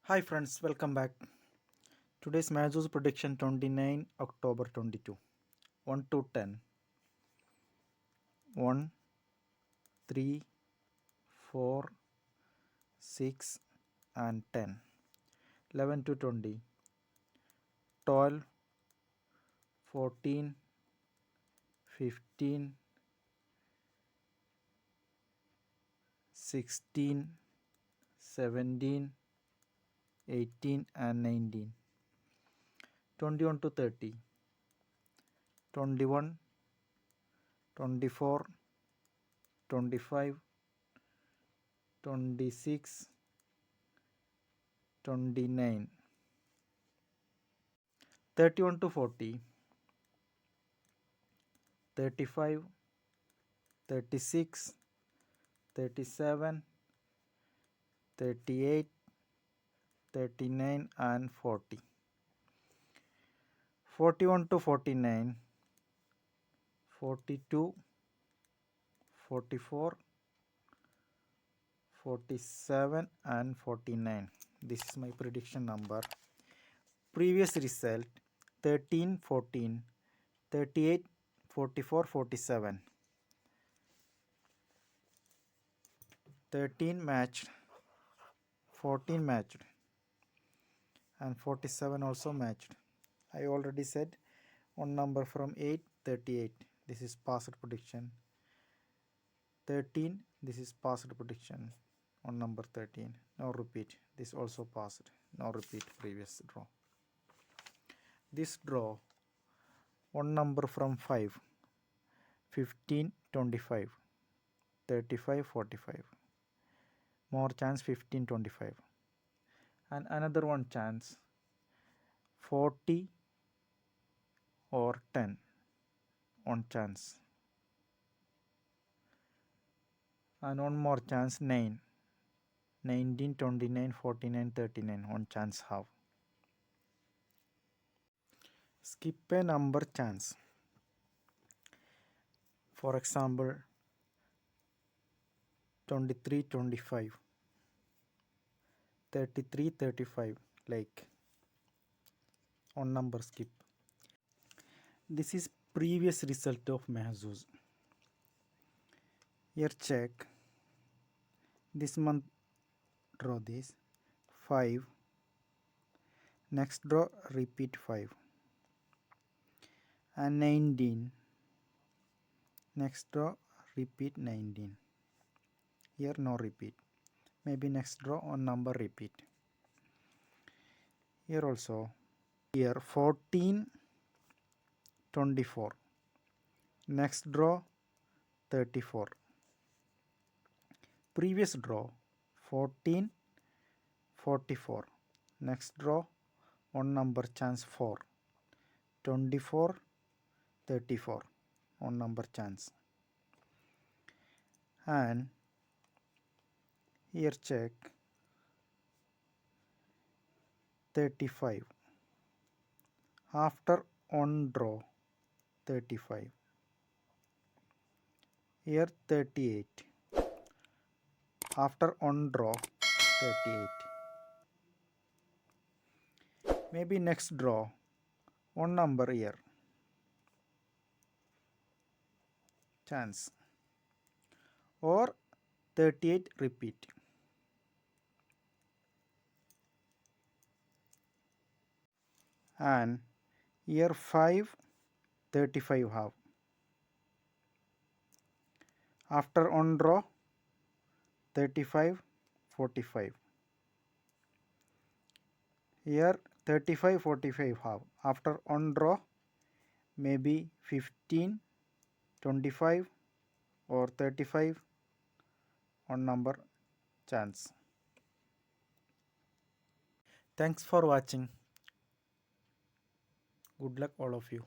Hi friends, welcome back. Today's Mahzooz prediction 29 October 22. 1 to 10. 1, 3, 4, 6 and 10. 11 to 20. 12, 14, 15, 16, 17, 18 and 19. 21 to 30. 21, 24, 25, 26, 29. 31 to 40. 35, 36, 37, 38, 39 and 40. 41 to 49, 42, 44, 47 and 49. This is my prediction number. Previous result 13, 14, 38, 44, 47. 13 matched, 14 matched and 47 also matched. I already said one number from 8, 38. This is past prediction. 13, this is past prediction on number 13. Now repeat. This also passed. Now repeat previous draw. This draw one number from 5, 15, 25, 35, 45. More chance 15, 25. And another one chance 40 or 10. One chance. And one more chance 9. 19, 29, 49, 39. One chance have. Skip a number chance. For example, 23, 25, 33, 35, like on number skip. This is previous result of Mahzooz. Here check. This month draw this 5. Next draw repeat 5. And 19. Next draw repeat 19. Here no repeat. Maybe next draw on number repeat. Here also. Here 14, 24. Next draw 34. Previous draw 14, 44. Next draw one number chance 4. 24, 34. One number chance. And here check 35. After one draw 35. Here 38. After one draw 38. Maybe next draw one number here. Chance. Or 38 repeat. And here 5, 35 have. After one draw 35, 45. Here 35, 45 have. After one draw maybe 15, 25 or 35 one number chance. Thanks for watching. Good luck all of you.